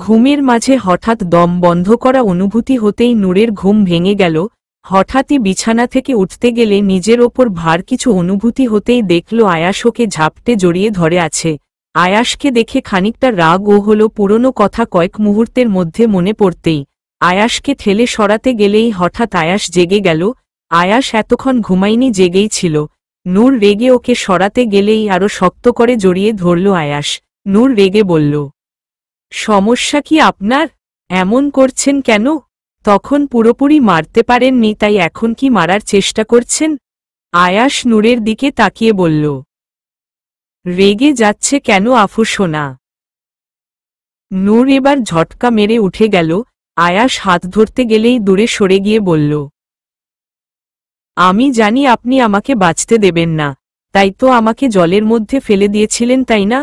ঘুমের মাঝে হঠাৎ দম বন্ধ করা অনুভূতি হতেই নূরের ঘুম ভেঙে গেল। হঠাৎই বিছানা থেকে উঠতে গেলে নিজের ওপর ভার কিছু অনুভূতি হতেই দেখল আয়াস ওকে ঝাপটে জড়িয়ে ধরে আছে। আয়াসকে দেখে খানিকটা রাগ ও হল পুরনো কথা কয়েক মুহূর্তের মধ্যে মনে পড়তেই আয়াসকে ঠেলে সরাতে গেলেই হঠাৎ আয়াস জেগে গেল। আয়াস এতক্ষণ ঘুমায়নি, জেগেই ছিল। নূর রেগে ওকে সরাতে গেলেই আরো শক্ত করে জড়িয়ে ধরল আয়াস। নূর রেগে বলল, সমস্যা কি আপনার? এমন করছেন কেন? তখন পুরোপুরি মারতে পারেননি, তাই এখন কি মারার চেষ্টা করছেন? আয়াস নূরের দিকে তাকিয়ে বলল, রেগে যাচ্ছে কেন আফু সোনা? নূর এবার ঝটকা মেরে উঠে গেল। আয়াস হাত ধরতে গেলেই দূরে সরে গিয়ে বলল, আমি জানি আপনি আমাকে বাঁচতে দেবেন না, তাই তো আমাকে জলের মধ্যে ফেলে দিয়েছিলেন, তাই না?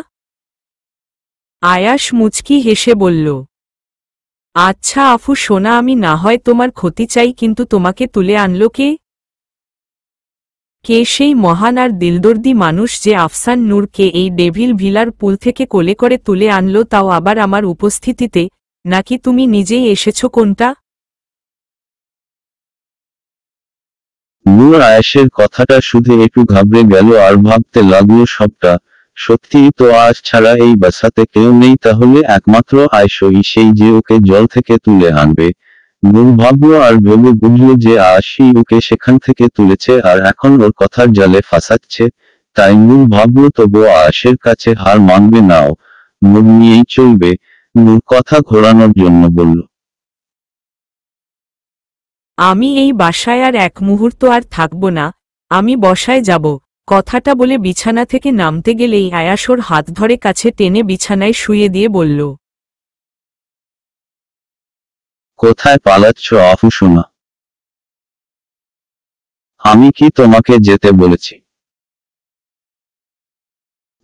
আয়াস মুচকি হেসে বলল, আচ্ছা আফু সোনা, আমি না হয় তোমার ক্ষতি চাই, কিন্তু তোমাকে তুলে আনলো কে? কে সেই মহান আর দিলদর্দি মানুষ যে আফসান নূরকে এই ডেভিল ভিলার পুল থেকে কোলে করে তুলে আনলো, তাও আবার আমার উপস্থিতিতে? নাকি তুমি নিজেই এসেছো? কোনটা? নূর আয়েশের কথাটা শুধু একটু ঘাবড়ে গেল আর ভাবতে লাগলো, সবটা সত্যিই তো। আজ ছাড়া এই বাসাতে কেউ নেই, তাহলে একমাত্র আয়েশই সেই যে ওকে জল থেকে তুলে আনবে। নূর ভাবলো আর ভেবে বুঝল যে আয়েশই ওকে সেখান থেকে তুলেছে আর এখন ওর কথার জালে ফাঁসাচ্ছে। তাই নূর ভাবলো তবুও আয়েশের কাছে হার মানবে না ও, নূর নিয়েই চলবে। নূর কথা ঘোরানোর জন্য বলল, আমি এই বাসায় আর এক মুহূর্ত আর থাকব না, আমি বসায় যাব। কথাটা বলে বিছানা থেকে নামতে গেলেই আয়াস ওর হাত ধরে কাছে টেনে বিছানায় শুইয়ে দিয়ে বলল, কোথায় পালাচ্ছ আফু সোনা? আমি কি তোমাকে যেতে বলেছি?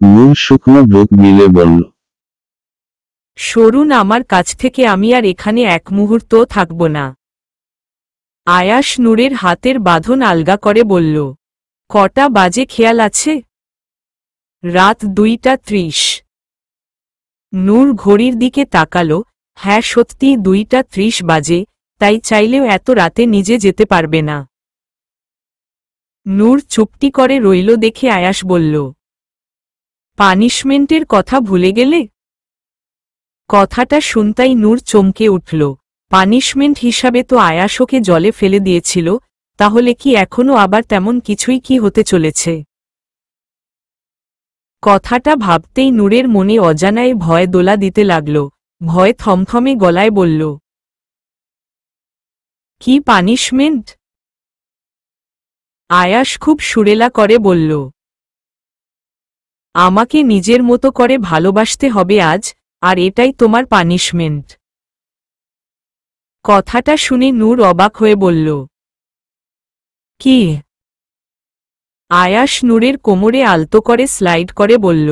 নূর শুকনো বুক গিলে বলল, সরুন আমার কাছ থেকে, আমি আর এখানে এক মুহূর্তও থাকব না। আয়াস নূরের হাতের বাঁধন আলগা করে বলল, কটা বাজে খেয়াল আছে? রাত 2:30। নূর ঘড়ির দিকে তাকালো। হ্যাঁ, সত্যিই 2:30 বাজে, তাই চাইলেও এত রাতে নিজে যেতে পারবে না। নূর চুপটি করে রইল দেখে আয়াস বলল, পানিশমেন্টের কথা ভুলে গেলে? কথাটা শুনতাই নূর চমকে উঠল। পানিশমেন্ট হিসাবে তো আয়াস ওকে জলে ফেলে দিয়েছিল, তাহলে কি এখনো আবার তেমন কিছুই কি হতে চলেছে? কথাটা ভাবতেই নূরের মনে অজানায় ভয় দোলা দিতে লাগল। ভয় থমথমে গলায় বলল, কি পানিশমেন্ট? আয়াস খুব সুরেলা করে বলল, আমাকে নিজের মতো করে ভালোবাসতে হবে আজ, আর এটাই তোমার পানিশমেন্ট। কথাটা শুনে নূর অবাক হয়ে বলল, কি? আয়াস নূরের কোমরে আলতো করে স্লাইড করে বলল,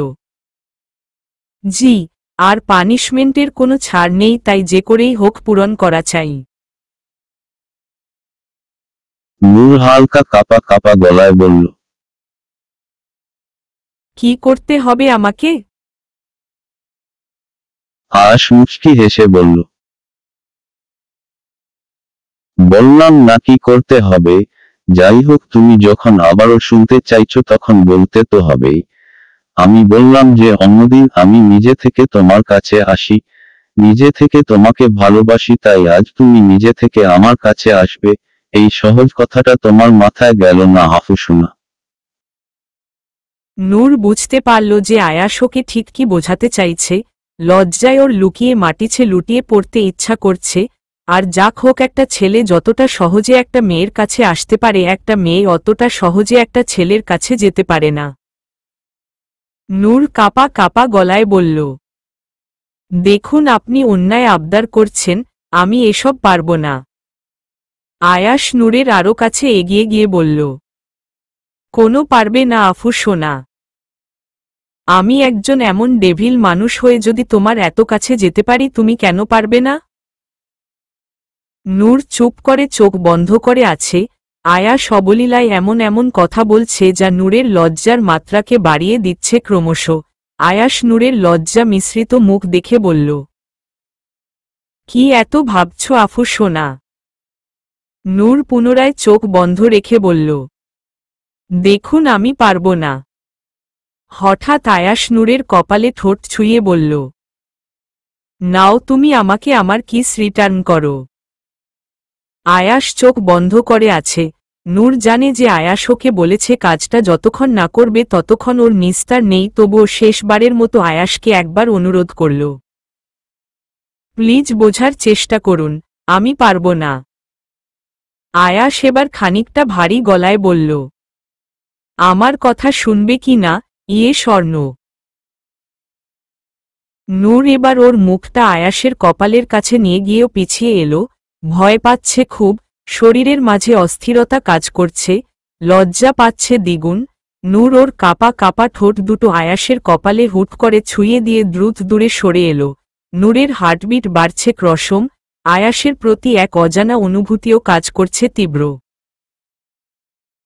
জি, আর পানিশমেন্টের কোনো ছাড় নেই, তাই যে করেই হোক পূরণ করা চাই। নূর হালকা কাঁপা কাঁপা গলায় বলল, কি করতে হবে আমাকে? আয়াস মুচকি হেসে বলল, বললাম না কি করতে হবে? যাই হোক, তুমি যখন আবারও শুনতে চাইছো তখন বলতে তো হবেই। আমি বললাম যে অন্যদিন আমি নিজে থেকে তোমার কাছে আসি, নিজে থেকে তোমাকে ভালোবাসি, তাই আজ তুমি নিজে থেকে আমার কাছে আসবে। এই সহজ কথাটা তোমার মাথায় গেল না আফু সোনা? নূর বুঝতে পারল যে আয়াস ওকে ঠিক কি বোঝাতে চাইছে। লজ্জায় ওর লুকিয়ে মাটিছে লুটিয়ে পড়তে ইচ্ছা করছে। আর যাক হোক, একটা ছেলে যতটা সহজে একটা মেয়ের কাছে আসতে পারে, একটা মেয়ে অতটা সহজে একটা ছেলের কাছে যেতে পারে না। নূর কাঁপা কাঁপা গলায় বলল, দেখুন, আপনি অন্যায় আবদার করছেন, আমি এসব পারব না। আয়াস নূরের আরও কাছে এগিয়ে গিয়ে বলল, কোনো পারবে না আফু সোনা। আমি একজন এমন ডেভিল মানুষ হয়ে যদি তোমার এত কাছে যেতে পারি, তুমি কেন পারবে না? নূর চুপ করে চোখ বন্ধ করে আছে। আয়াস অবলীলায় এমন এমন কথা বলছে যা নূরের লজ্জার মাত্রাকে বাড়িয়ে দিচ্ছে ক্রমশ। আয়াস নূরের লজ্জা মিশ্রিত মুখ দেখে বলল, কি এত ভাবছ আফু সোনা? নূর পুনরায় চোখ বন্ধ রেখে বলল, দেখুন আমি পারব না। হঠাৎ আয়াস নূরের কপালে ঠোঁট ছুঁয়ে বলল, নাও তুমি আমাকে আমার কিস রিটার্ন করো। আয়াস চোখ বন্ধ করে আছে। নূর জানে যে আয়াস ওকে বলেছে কাজটা যতক্ষণ না করবে ততক্ষণ ওর নিস্তার নেই, তবুও শেষবারের মতো আয়াসকে একবার অনুরোধ করল, প্লিজ বোঝার চেষ্টা করুন, আমি পারব না। আয়াস এবার খানিকটা ভারী গলায় বলল, আমার কথা শুনবে কি না, ইয়ে স্বর্ণ। নূর এবার ওর মুখটা আয়াসের কপালের কাছে নিয়ে গিয়েও পিছিয়ে এলো। ভয় পাচ্ছে খুব, শরীরের মাঝে অস্থিরতা কাজ করছে, লজ্জা পাচ্ছে দ্বিগুণ। নূর ওর কাপা কাপা ঠোঁট দুটো আয়াসের কপালে হুট করে ছুঁয়ে দিয়ে দ্রুত দূরে সরে এলো। নূরের হার্টবিট বাড়ছে ক্রসম, আয়াসের প্রতি এক অজানা অনুভূতিও কাজ করছে তীব্র।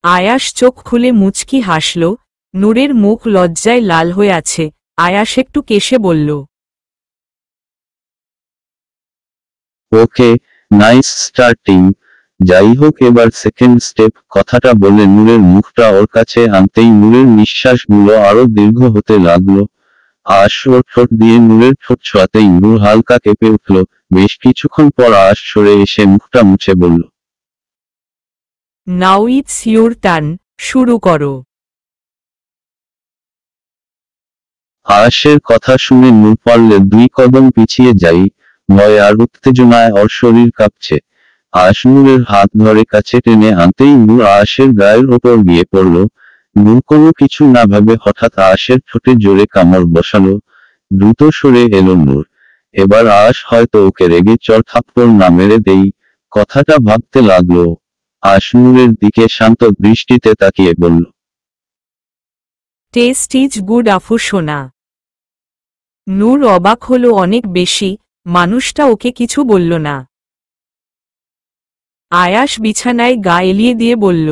আয়াস চোখ খুলে মুচকি হাসল। নূরের মুখ লজ্জায় লাল হয়ে আছে। আয়াস একটু কেশে বলল, ওকে, নাইস স্টার্টিং। যাই হোক, এবার সেকেন্ড স্টেপ। কথাটা বলে নূরের মুখটা ওর কাছে আনতেই নূরের নিঃশ্বাসগুলো আরো দীর্ঘ হতে লাগলো। আশ ওর ঠোঁট দিয়ে নূরের ঠোঁট ছোঁয়াতেই নূর হালকা কেঁপে উঠল। বেশ কিছুক্ষণ পর আশ সরে এসে মুখটা মুছে বলল, নাও ইটস ইউর টার্ন, শুরু করো। আয়াসের কথা শুনে নূর পারলে 2 কদম পিছিয়ে যাই। ভয় আর উত্তেজনায় ওর শরীর কাঁপছে। আয়াস নূরের হাত ধরে কাছে টেনে আনতেই নূর আয়াসের গায়ের ওপর গিয়ে পড়ল। নূর কোনো কিছু না ভাবে হঠাৎ আয়াসের ঠোঁটে জোরে কামড় বসালো। দ্রুত সরে এলো নূর। এবার আয়াস হয়তো ওকে রেগে চড় থাপ্পড় না মেরে দেই, কথাটা ভাবতে লাগলো। আয়াস নূরের দিকে শান্ত দৃষ্টিতে তাকিয়ে বলল, টেস্ট ইজ গুড আফু সোনা। নূর অবাক হলো অনেক বেশি, মানুষটা ওকে কিছু বলল না। আয়াস বিছানায় গা এলিয়ে দিয়ে বলল,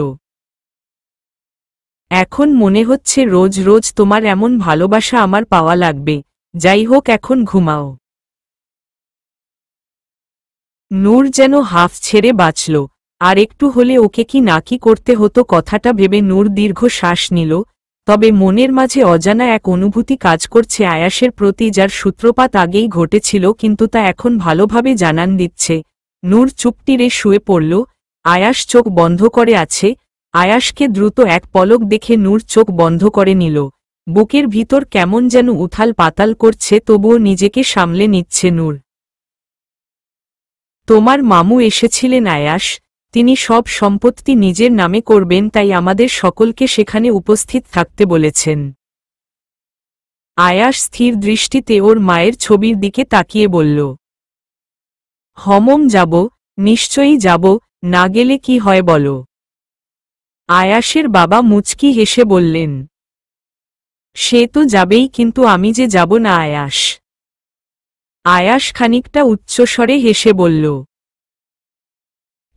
এখন মনে হচ্ছে রোজ রোজ তোমার এমন ভালোবাসা আমার পাওয়া লাগবে। যাই হোক, এখন ঘুমাও। নূর যেন হাফ ছেড়ে বাঁচল। আর একটু হলে ওকে কি না কি করতে হতো কথাটা ভেবে নূর দীর্ঘ শ্বাস নিল। তবে মনের মাঝে অজানা এক অনুভূতি কাজ করছে আয়াসের প্রতি, যার সূত্রপাত আগেই ঘটেছিল কিন্তু তা এখন ভালোভাবে জানান দিচ্ছে। নূর চুপটিরে শুয়ে পড়ল। আয়াস চোখ বন্ধ করে আছে। আয়াসকে দ্রুত এক পলক দেখে নূর চোখ বন্ধ করে নিল। বুকের ভিতর কেমন যেন উথাল পাতাল করছে, তবুও নিজেকে সামলে নিচ্ছে নূর। তোমার মামু এসেছিলেন আয়াস, তিনি সব সম্পত্তি নিজের নামে করবেন, তাই আমাদের সকলকে সেখানে উপস্থিত থাকতে বলেছেন। আয়াস স্থির দৃষ্টিতে ওর মায়ের ছবির দিকে তাকিয়ে বলল, যাব, নিশ্চয়ই যাব, না গেলে কি হয় বলো। আয়াসের বাবা মুচকি হেসে বললেন, সে তো যাবেই, কিন্তু আমি যে যাব না আয়াস। আয়াস খানিকটা উচ্চস্বরে হেসে বলল,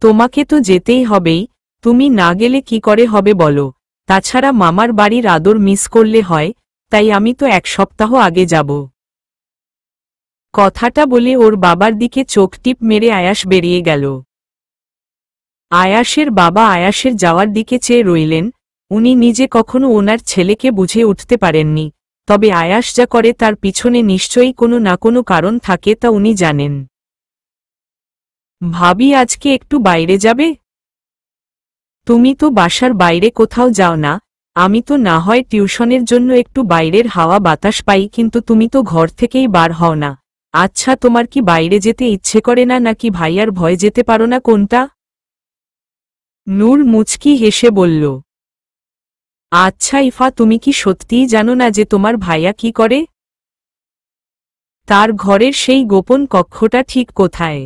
তোমাকে তো যেতেই হবেই, তুমি না গেলে কি করে হবে বলো। তাছাড়া মামার বাড়ির আদর মিস করলে হয়, তাই আমি তো 1 সপ্তাহ আগে যাব। কথাটা বলে ওর বাবার দিকে চোখ টিপ মেরে আয়াস বেরিয়ে গেল। আয়াসের বাবা আয়াসের যাওয়ার দিকে চেয়ে রইলেন। উনি নিজে কখনো ওনার ছেলেকে বুঝে উঠতে পারেননি, তবে আয়াস যা করে তার পিছনে নিশ্চয়ই কোনো না কোনো কারণ থাকে, তা উনি জানেন। ভাবি, আজকে একটু বাইরে যাবে? তুমি তো বাসার বাইরে কোথাও যাও না। আমি তো না হয় টিউশনের জন্য একটু বাইরের হাওয়া বাতাস পাই, কিন্তু তুমি তো ঘর থেকেই বার হও না। আচ্ছা, তোমার কি বাইরে যেতে ইচ্ছে করে না, নাকি ভাইয়ার ভয় যেতে পারো না, কোনটা? নূর মুচকি হেসে বলল, আচ্ছা ইফা, তুমি কি সত্যিই জানো না যে তোমার ভাইয়া কি করে? তার ঘরের সেই গোপন কক্ষটা ঠিক কোথায়?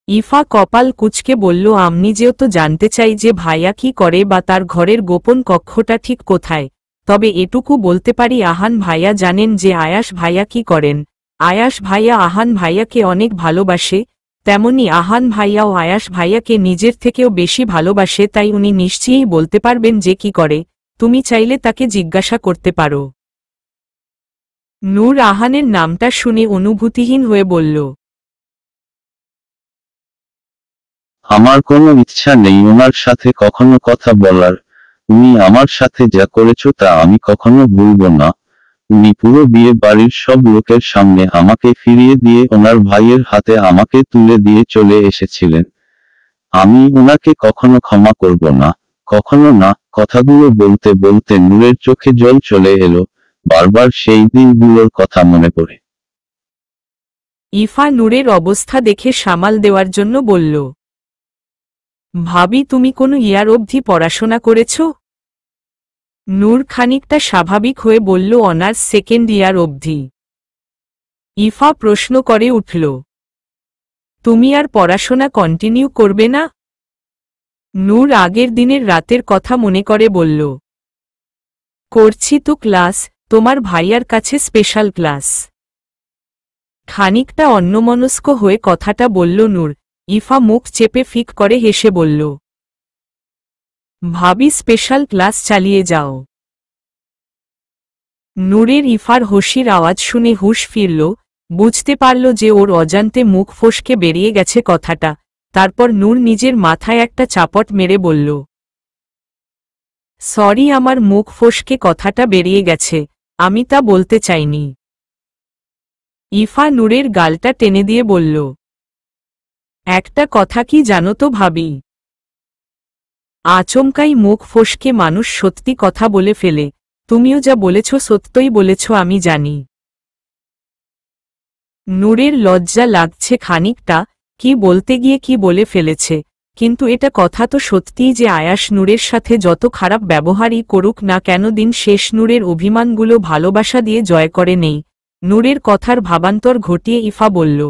ইফা কপাল কুঁচকে বলল, আমি যেও তো জানতে চাই যে ভাইয়া কি করে বা তার ঘরের গোপন কক্ষটা ঠিক কোথায়। তবে এটুকু বলতে পারি, আহান ভাইয়া জানেন যে আয়াস ভাইয়া কি করেন। আয়াস ভাইয়া আহান ভাইয়াকে অনেক ভালোবাসে, তেমনি আহান ভাইয়াও আয়াস ভাইয়াকে নিজের থেকেও বেশি ভালোবাসে, তাই উনি নিশ্চয়ই বলতে পারবেন যে কি করে। তুমি চাইলে তাকে জিজ্ঞাসা করতে পারো। নূর আহানের নামটা শুনে অনুভূতিহীন হয়ে বলল, আমার কোনো ইচ্ছা নেই ওনার সাথে কখনো কথা বলার। উনি আমার সাথে যা করেছো তা আমি কখনো ভুলবো না। উনি পুরো বিয়ে বাড়ির সব লোকের সামনে আমাকে ফিরিয়ে দিয়ে ওনার ভাইয়ের হাতে আমাকে তুলে দিয়ে চলে এসেছিলেন। আমি ওনাকে কখনো ক্ষমা করব না, কখনো না। কথাগুলো বলতে বলতে নূরের চোখে জল চলে এলো, বারবার সেই দিনগুলোর কথা মনে পড়ে। ইফা নূরের অবস্থা দেখে সামাল দেওয়ার জন্য বলল, ভাবি তুমি কোনো ইয়ার অবধি পড়াশোনা করেছ? নূর খানিকটা স্বাভাবিক হয়ে বলল, অনার্স সেকেন্ড ইয়ার অবধি। ইফা প্রশ্ন করে উঠল, তুমি আর পড়াশোনা কন্টিনিউ করবে না? নূর আগের দিনের রাতের কথা মনে করে বলল, করছি তো ক্লাস, তোমার ভাইয়ার কাছে স্পেশাল ক্লাস। খানিকটা অন্যমনস্ক হয়ে কথাটা বলল নূর। ইফা মুখ চেপে ফিক করে হেসে বলল, ভাবি স্পেশাল ক্লাস চালিয়ে যাও। নূরের ইফার হসির আওয়াজ শুনে হুঁশ ফিরল, বুঝতে পারল যে ওর অজান্তে মুখ ফসকে বেরিয়ে গেছে কথাটা। তারপর নূর নিজের মাথায় একটা চাপট মেরে বলল, সরি, আমার মুখ ফসকে কথাটা বেরিয়ে গেছে, আমি তা বলতে চাইনি। ইফা নূরের গালটা টেনে দিয়ে বলল, একটা কথা কি জানো তো ভাবি? আচমকাই মুখ ফসকে মানুষ সত্যি কথা বলে ফেলে। তুমিও যা বলেছ সত্যই বলেছ, আমি জানি। নূরের লজ্জা লাগছে খানিকটা, কি বলতে গিয়ে কি বলে ফেলেছে। কিন্তু এটা কথা তো সত্যিই যে আয়াস নূরের সাথে যত খারাপ ব্যবহারই করুক না কেন, দিন শেষ নূরের অভিমানগুলো ভালোবাসা দিয়ে জয় করে নেই। নূরের কথার ভাবান্তর ঘটিয়ে ইফা বলল,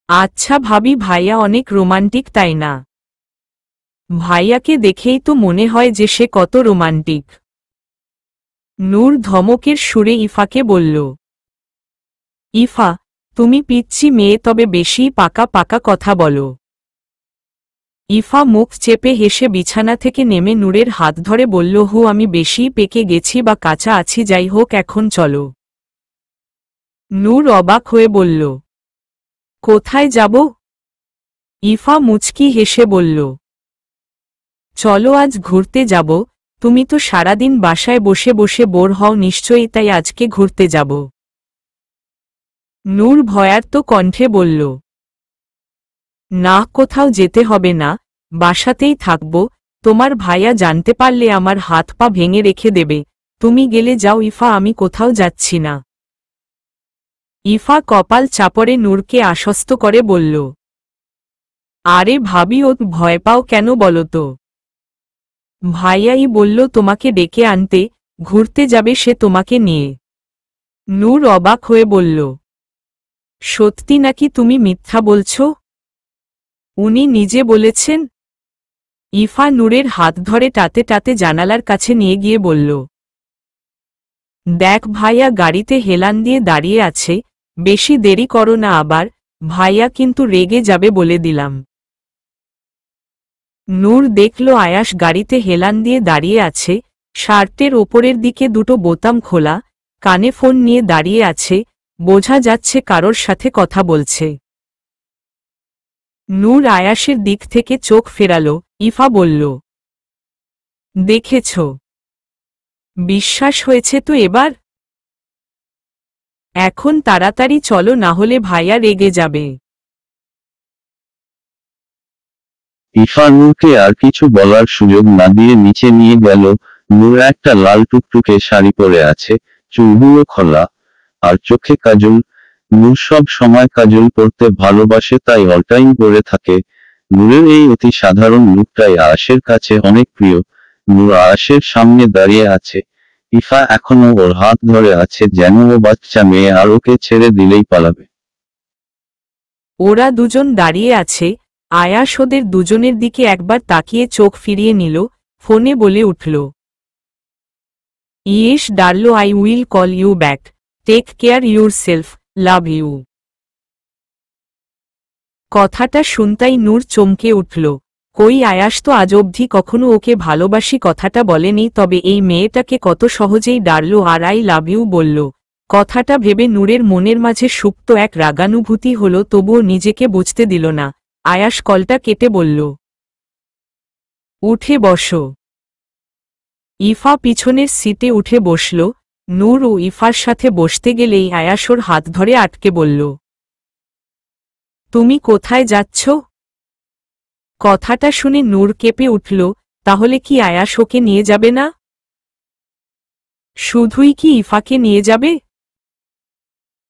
আচ্ছা ভাবি, ভাইয়া অনেক রোমান্টিক তাই না? ভাইয়াকে দেখেই তো মনে হয় যে সে কত রোমান্টিক। নূর ধমকের সুরে ইফাকে বলল, ইফা, তুমি পিচ্ছি মেয়ে, তবে বেশি পাকা পাকা কথা বলো। ইফা মুখ চেপে হেসে বিছানা থেকে নেমে নূরের হাত ধরে বলল, আমি বেশি পেকে গেছি বা কাঁচা আছি, যাই হোক এখন চলো। নূর অবাক হয়ে বলল, কোথায় যাব? ইফা মুচকি হেসে বলল, চলো আজ ঘুরতে যাব। তুমি তো সারাদিন বাসায় বসে বসে বোর হও নিশ্চয়ই, তাই আজকে ঘুরতে যাব। নূর ভয়ার্ত কণ্ঠে বলল, না, কোথাও যেতে হবে না, বাসাতেই থাকব। তোমার ভাইয়া জানতে পারলে আমার হাত পা ভেঙে রেখে দেবে। তুমি গেলে যাও ইফা, আমি কোথাও যাচ্ছি না। ইফা কপাল চাপড়ে নূরকে আশ্বস্ত করে বলল, আরে ভাবি, ও ভয় পাও কেন বলো তো? ভাইয়াই বলল তোমাকে ডেকে আনতে, ঘুরতে যাবে সে তোমাকে নিয়ে। নূর অবাক হয়ে বলল, সত্যি নাকি তুমি মিথ্যা বলছ? উনি নিজে বলেছেন। ইফা নূরের হাত ধরে টাতে টাতে জানালার কাছে নিয়ে গিয়ে বলল, দেখ ভাইয়া গাড়িতে হেলান দিয়ে দাঁড়িয়ে আছে, বেশি দেরি করো না আবার, ভাইয়া কিন্তু রেগে যাবে বলে দিলাম। নূর দেখল আয়াস গাড়িতে হেলান দিয়ে দাঁড়িয়ে আছে, শার্টের ওপরের দিকে দুটো বোতাম খোলা, কানে ফোন নিয়ে দাঁড়িয়ে আছে, বোঝা যাচ্ছে কারোর সাথে কথা বলছে। নূর আয়াসের দিক থেকে চোখ ফেরাল। ইফা বলল, দেখেছ? বিশ্বাস হয়েছে তো এবার? এখন তাড়াতাড়ি চলো, না হলে ভাইয়া রেগে যাবে। ইফা নূরকে আর কিছু বলার সুযোগ না দিয়ে নিচে নিয়ে গেল। নূর একটা লাল টুকটুকে শাড়ি পরে আছে, চুলগুলো খোলা, আর চোখে কাজল। নূর সব সময় কাজল পরতে ভালোবাসে, তাই অল টাইম পরে থাকে। নূরের এই অতি সাধারণ লুকটাই আয়াসের কাছে অনেক প্রিয়। নূর আয়াসের সামনে দাঁড়িয়ে আছে, ইফা এখনো ওর হাত ধরে আছে যেন ও বাচ্চা মেয়ে আর ওকে ছেড়ে দিলেই পালাবে। ওরা দুজন দাঁড়িয়ে আছে, আয়াস ওদের দুজনের দিকে একবার তাকিয়ে চোখ ফিরিয়ে নিল, ফোনে বলে উঠল, yes darling, I will call you back, take care yourself, love you. কথাটা শুনতাই নূর চমকে উঠল। কই আয়াস তো আজ অবধি কখনো ওকে ভালোবাসি কথাটা বলেনি, তবে এই মেয়েটাকে কত সহজেই ডারল আর আই লাভ ইউ বলল। কথাটা ভেবে নূরের মনের মাঝে সুপ্ত এক রাগানুভূতি হল, তবুও নিজেকে বুঝতে দিল না। আয়াস কলটা কেটে বলল, উঠে বসো। ইফা পিছনের সিটে উঠে বসল। নূর ও ইফার সাথে বসতে গেলেই আয়াস ওর হাত ধরে আটকে বলল, তুমি কোথায় যাচ্ছ? কথাটা শুনে নূর কেঁপে উঠল, তাহলে কি আয়াস ওকে নিয়ে যাবে না? শুধুই কি ইফাকে নিয়ে যাবে?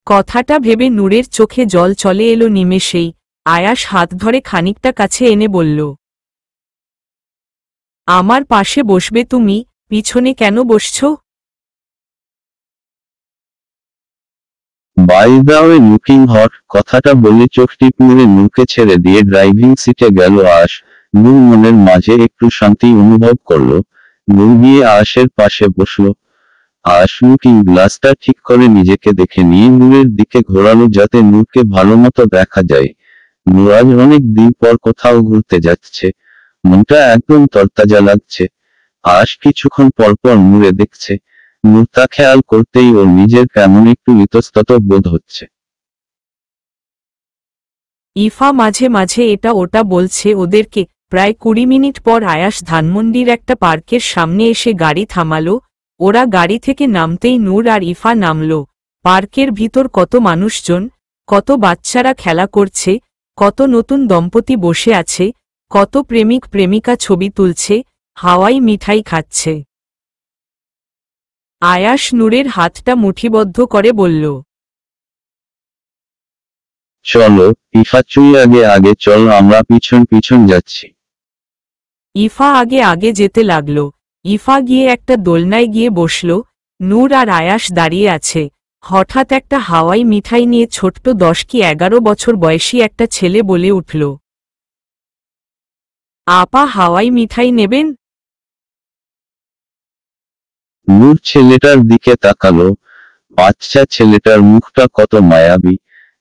কথাটা ভেবে নূরের চোখে জল চলে এলো নিমেষেই। আয়াস হাত ধরে খানিকটা কাছে এনে বলল, আমার পাশে বসবে তুমি, পিছনে কেন বসছ? By the way looking hot, কথাটা বলে চোখ টিপ মেরে নূরকে ছেড়ে দিয়ে ড্রাইভিং সিটে গেল আশ। নূর মনের মাঝে একটু শান্তি অনুভব করল। নূর গিয়ে আশের পাশে বসল। আশ লুকিং গ্লাসটা ঠিক করে নিজেকে দেখে নিয়ে নূরের দিকে ঘোরালো যাতে নূরকে ভালোমতো দেখা যায়। নূর আজ অনেক দিন পর কোথাও ঘুরতে যাচ্ছে। মনটা একদম তরতাজা লাগছে। আশ কিছুক্ষণ পর পর নূরে দেখছে। নূর তা খেয়াল করতেই ওর নিজের কেমন একটু ইতস্তত বোধ হচ্ছে। ইফা মাঝে মাঝে এটা ওটা বলছে ওদেরকে। প্রায় 20 মিনিট পর আয়াস ধানমন্ডির একটা পার্কের সামনে এসে গাড়ি থামালো। ওরা গাড়ি থেকে নামতেই নূর আর ইফা নামল। পার্কের ভিতর কত মানুষজন, কত বাচ্চারা খেলা করছে, কত নতুন দম্পতি বসে আছে, কত প্রেমিক প্রেমিকা ছবি তুলছে, হাওয়াই মিঠাই খাচ্ছে। আয়াস নূরের হাতটা মুঠিবদ্ধ করে বলল, চলো ইফা তুই আগে আগে চল, আমরা পিছন পিছন যাচ্ছি। ইফা আগে আগে যেতে লাগল। ইফা গিয়ে একটা দোলনায় গিয়ে বসল। নূর আর আয়াস দাঁড়িয়ে আছে। হঠাৎ একটা হাওয়াই মিঠাই নিয়ে ছোট্ট 10 কি 11 বছর বয়সী একটা ছেলে বলে উঠল, আপা হাওয়াই মিঠাই নেবেন? নূর ছেলেটার দিকে তাকালো। বাচ্চা ছেলেটার মুখটা কত মায়াবী,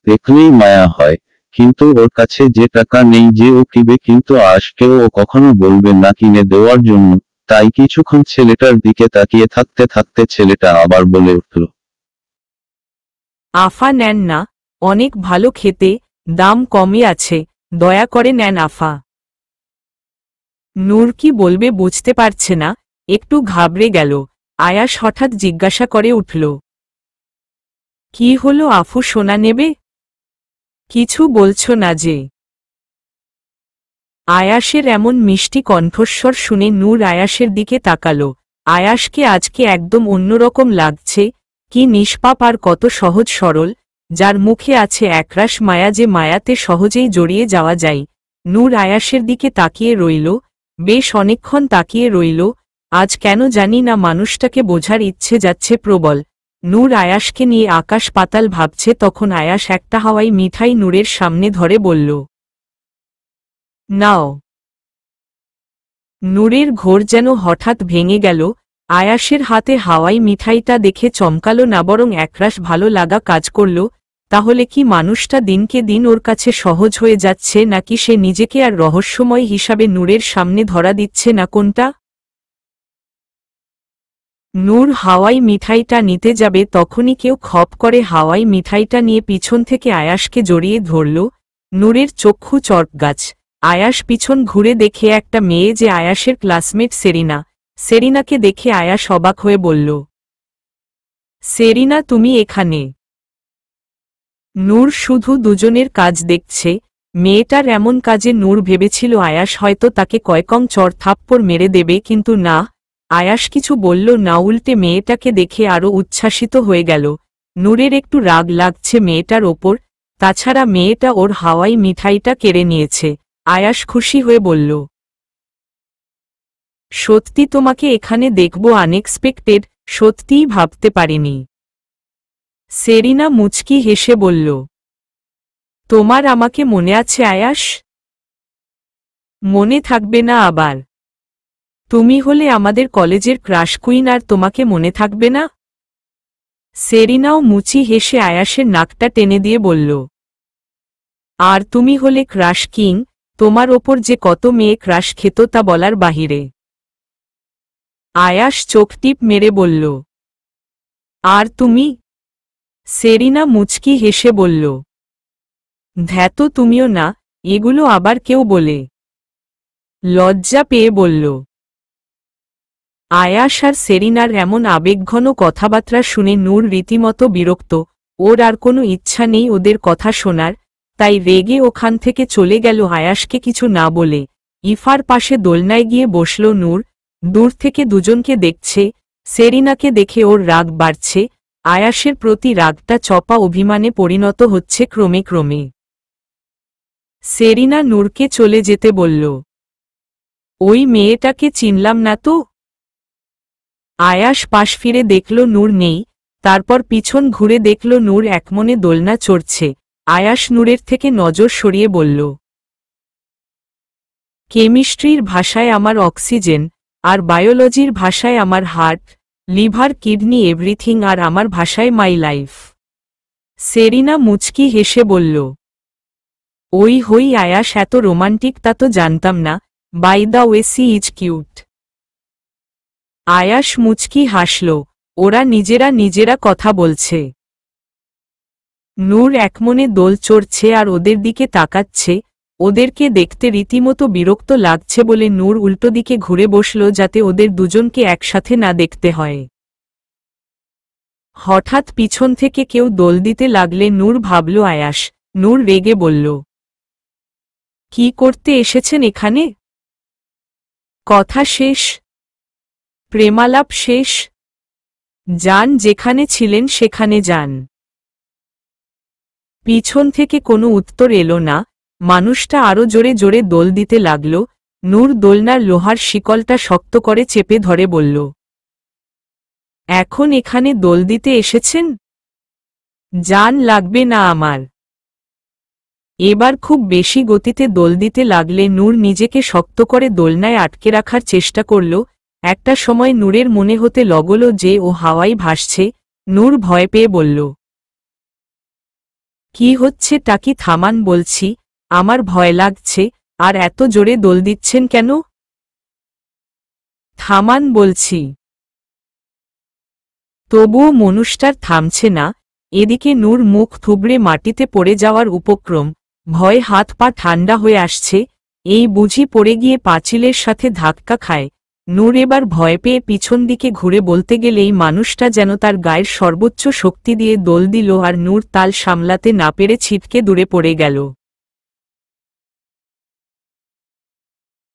দেখলেই মায়া হয়। কিন্তু ওর কাছে যে টাকা নেই যে ও কিবে, কিন্তু আশকেও ও কখনো বলবে না কিনে দেওয়ার জন্য। তাই কিছুক্ষণ ছেলেটার দিকে তাকিয়ে থাকতে থাকতে ছেলেটা আবার বলে উঠল, আফা নেন না, অনেক ভালো খেতে, দাম কমই আছে, দয়া করে নেন আফা। নূর কি বলবে বুঝতে পারছে না, একটু ঘাবড়ে গেল। আয়াস হঠাৎ জিজ্ঞাসা করে উঠল, কি হলো আফু সোনা নেবে? কিছু বলছো না যে? আয়াসের এমন মিষ্টি কণ্ঠস্বর শুনে নূর আয়াসের দিকে তাকালো। আয়াসকে আজকে একদম অন্যরকম লাগছে। কি নিষ্পাপ আর কত সহজ সরল, যার মুখে আছে একরাশ মায়া, যে মায়াতে সহজেই জড়িয়ে যাওয়া যায়। নূর আয়াসের দিকে তাকিয়ে রইল, বেশ অনেকক্ষণ তাকিয়ে রইল। আজ কেন জানি না মানুষটাকে বোঝার ইচ্ছে যাচ্ছে প্রবল। নূর আয়াসকে নিয়ে আকাশ পাতাল ভাবছে, তখন আয়াস একটা হাওয়াই মিঠাই নূরের সামনে ধরে বলল, নাও। নূরের ঘোর যেন হঠাৎ ভেঙে গেল। আয়াসের হাতে হাওয়াই মিঠাইটা দেখে চমকালো না, বরং একরাশ ভালো লাগা কাজ করল। তাহলে কি মানুষটা দিনকে দিন ওর কাছে সহজ হয়ে যাচ্ছে, নাকি সে নিজেকে আর রহস্যময় হিসাবে নূরের সামনে ধরা দিচ্ছে না, কোনটা? নূর হাওয়াই মিঠাইটা নিতে যাবে, তখনই কেউ খপ করে হাওয়াই মিঠাইটা নিয়ে পিছন থেকে আয়াসকে জড়িয়ে ধরল। নূরের চক্ষু চড়কগাছ। আয়াস পিছন ঘুরে দেখে একটা মেয়ে, যে আয়াসের ক্লাসমেট সেরিনা। সেরিনাকে দেখে আয়াস অবাক হয়ে বলল, সেরিনা তুমি এখানে? নূর শুধু দুজনের কাজ দেখছে। মেয়েটার এমন কাজে নূর ভেবেছিল আয়াস হয়তো তাকে কয়েকং চড় থাপ্পড় মেরে দেবে, কিন্তু না। আয়াস কিছু বলল না, উল্টে মেয়েটাকে দেখে আরও উচ্ছ্বাসিত হয়ে গেল। নূরের একটু রাগ লাগছে মেয়েটার ওপর, তাছাড়া মেয়েটা ওর হাওয়াই মিঠাইটা কেড়ে নিয়েছে। আয়াস খুশি হয়ে বলল, সত্যি তোমাকে এখানে দেখব আনএক্সপেক্টেড, সত্যিই ভাবতে পারিনি। সেরিনা মুচকি হেসে বলল, তোমার আমাকে মনে আছে আয়াস? মনে থাকবে না আবার? তুমি হলে আমাদের কলেজের ক্রাশ কুইন, আর তোমাকে মনে থাকবে না? সেরিনাও মুচি হেসে আয়াসের নাকটা টেনে দিয়ে বলল, আর তুমি হলে ক্রাশ কিং, তোমার ওপর যে কত মেয়ে ক্রাশ খেত তা বলার বাহিরে। আয়াস চোখ টিপ মেরে বলল। আর তুমি? সেরিনা মুচকি হেসে বলল। ধ্যাতো তুমিও না, এগুলো আবার কেউ বলে? লজ্জা পেয়ে বলল। আয়াস আর সেরিনার এমন আবেগঘন কথাবার্তা শুনে নূর রীতিমতো বিরক্ত। ওর আর কোনো ইচ্ছা নেই ওদের কথা শোনার, তাই রেগে ওখান থেকে চলে গেল আয়াসকে কিছু না বলে। ইফার পাশে দোলনায় গিয়ে বসল নূর। দূর থেকে দুজনকে দেখছে। সেরিনাকে দেখে ওর রাগ বাড়ছে, আয়াসের প্রতি রাগটা চপা অভিমানে পরিণত হচ্ছে ক্রমে ক্রমে। সেরিনা নূরকে চলে যেতে বলল। ওই মেয়েটাকে চিনলাম না তো। আয়াস পাশ ফিরে দেখল নূর নেই, তারপর পিছন ঘুরে দেখল নূর একমনে দোলনা চড়ছে। আয়াস নূরের থেকে নজর সরিয়ে বলল। কেমিস্ট্রির ভাষায় আমার অক্সিজেন, আর বায়োলজির ভাষায় আমার হার্ট, লিভার, কিডনি এভরিথিং, আর আমার ভাষায় মাই লাইফ। সেরিনা মুচকি হেসে বলল। ওই হই আয়াস এত রোমান্টিক তা তো জানতাম না, by the way she is cute. Ayas মুচকি হাসল। ওরা নিজেরা কথা বলছে। নূর একমনে দোল চড়ছে আর ওদের দিকে তাকাচ্ছে। ওদেরকে দেখতে রীতিমতো বিরক্ত লাগছে বলে নূর উল্টো দিকে ঘুরে বসল যাতে ওদের দুজনকে একসাথে না দেখতে হয়। হঠাৎ পিছন থেকে কেউ দোল দিতে লাগলে নূর ভাবল আয়াস। নূর রেগে বলল। কি করতে এসেছেন এখানে? কথা শেষ? প্রেমালাপ শেষ? যান, যেখানে ছিলেন সেখানে যান। পিছন থেকে কোনো উত্তর এলো না। মানুষটা আরো জোরে জোরে দোল দিতে লাগল। নূর দোলনার লোহার শিকলটা শক্ত করে চেপে ধরে বলল। এখন এখানে দোল দিতে এসেছেন? জান লাগবে না আমার। এবার খুব বেশি গতিতে দোল দিতে লাগলে নূর নিজেকে শক্ত করে দোলনায় আটকে রাখার চেষ্টা করল। একটা সময় নূরের মনে হতে লাগল যে ও হাওয়ায় ভাসছে। নূর ভয় পেয়ে বলল। কি হচ্ছে টা কি থামান বলছি, আমার ভয় লাগছে। আর এত জোরে দোল দিচ্ছেন কেন? থামান বলছি। তবুও মানুষটার থামছে না। এদিকে নূর মুখ থুবড়ে মাটিতে পড়ে যাওয়ার উপক্রম। ভয়ে হাত পা ঠান্ডা হয়ে আসছে। এই বুঝি পড়ে গিয়ে পাঁচিলের সাথে ধাক্কা খায়। নূর এবার ভয় পেয়ে পিছন দিকে ঘুরে বলতে গেলেই মানুষটা যেন তার গায়ের সর্বোচ্চ শক্তি দিয়ে দোল দিল আর নূর তাল সামলাতে না পেরে ছিটকে দূরে পড়ে গেল।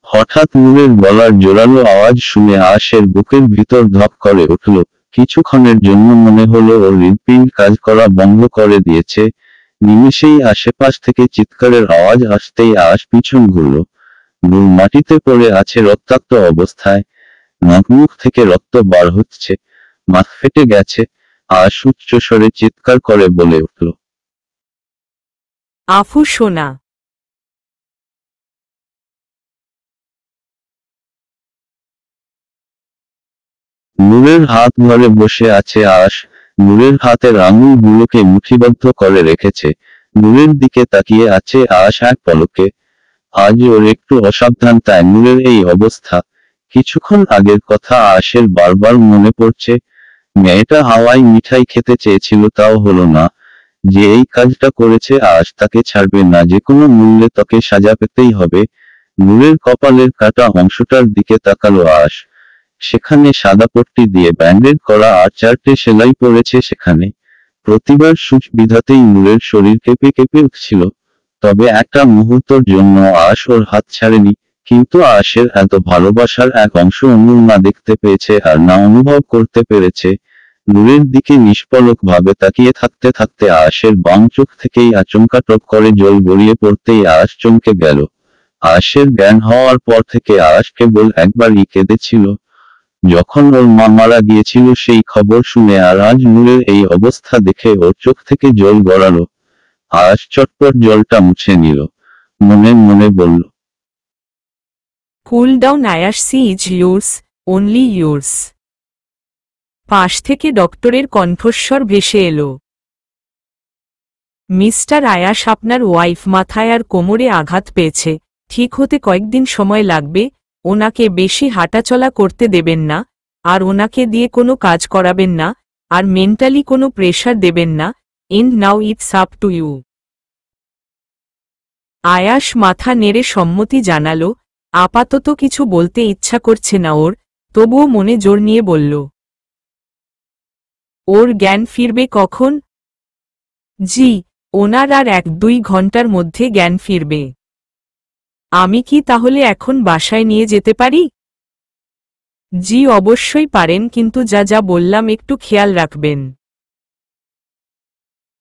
হঠাৎ নূরের গলার জোরালো আওয়াজ শুনে আয়াসের বুকের ভিতর ধক করে উঠল। কিছুক্ষণের জন্য মনে হলো ওর হৃৎপিণ্ড কাজ করা বন্ধ করে দিয়েছে। নিমেষেই আশেপাশ থেকে চিৎকারের আওয়াজ আসতেই আয়াস পিছন ঘুরল। নূর মাটিতে পড়ে আছে রক্তাক্ত অবস্থায়। নাক মুখ থেকে রক্ত বার হচ্ছে, মাথা ফেটে গেছে। আয়াস উচ্চস্বরে চিৎকার করে বলে উঠল। আফু সোনা। নূরের হাত ধরে বসে আছে আয়াস। নূরের হাতের আঙুলগুলোকে মুঠিবদ্ধ করে রেখেছে। নূরের দিকে তাকিয়ে আছে আয়াস এক পলকে। আজ ওর একটু অসাবধানতায় নূরের এই অবস্থা। কিছুক্ষণ আগের কথা আয়াসের বারবার মনে পড়ছে। মেয়েটা হাওয়ায় মিঠাই খেতে চেয়েছিল, তাও হলো না। যে এই কাজটা করেছে আয়াস তাকে ছাড়বে না, যে কোনো মূল্যে তাকে সাজা পেতেই হবে। নূরের কপালের কাটা অংশটার দিকে তাকালো আয়াস। সেখানে সাদা পট্টি দিয়ে ব্যান্ডেড করা আর 4টে সেলাই পড়েছে সেখানে। প্রতিবার সূচ বিধাতেই নূরের শরীর কেঁপে কেঁপে উঠছিল। তবে একটা মুহূর্তের জন্য আয়াস ওর হাত ছাড়েনি। কিন্তু আয়াসের এত ভালোবাসার এক অংশ নূর না দেখতে পেয়েছে আর না অনুভব করতে পেরেছে। নূরের দিকে নিষ্পলক ভাবে তাকিয়ে থাকতে থাকতে আয়াসের বাম চোখ থেকেই আচমকা টপ করে জল গড়িয়ে পড়তেই আয়াস চমকে গেল। আয়াসের জ্ঞান হওয়ার পর থেকে আয়াস কেবল একবারই কেঁদেছিল, যখন ওর মা মারা গিয়েছিল সেই খবর শুনে। আর আজ নূরের এই অবস্থা দেখে ওর চোখ থেকে জল গড়ালো। আয়াস চটপট জলটা মুছে নিল। মনে মনে বলল। কুল ডাউন আয়াস, she is yours, only yours. পাশ থেকে ডক্টরের কণ্ঠস্বর ভেসে এলো। মিস্টার আয়াস, আপনার ওয়াইফ মাথায় আর কোমরে আঘাত পেয়েছে, ঠিক হতে কয়েকদিন সময় লাগবে। ওনাকে বেশি হাঁটাচলা করতে দেবেন না, আর ওনাকে দিয়ে কোনো কাজ করাবেন না, আর মেন্টালি কোনো প্রেশার দেবেন না। And now it's up to you. Ayas মাথা নেড়ে সম্মতি জানালো। আপাতত কিছু বলতে ইচ্ছা করছে না ওর, তবুও মনে জোর নিয়ে বলল, ওর জ্ঞান ফিরবে কখন? জি, ওনার আর 1-2 ঘন্টার মধ্যে জ্ঞান ফিরবে। আমি কি তাহলে এখন বাসায় নিয়ে যেতে পারি? জি অবশ্যই পারেন, কিন্তু যা যা বললাম একটু খেয়াল রাখবেন।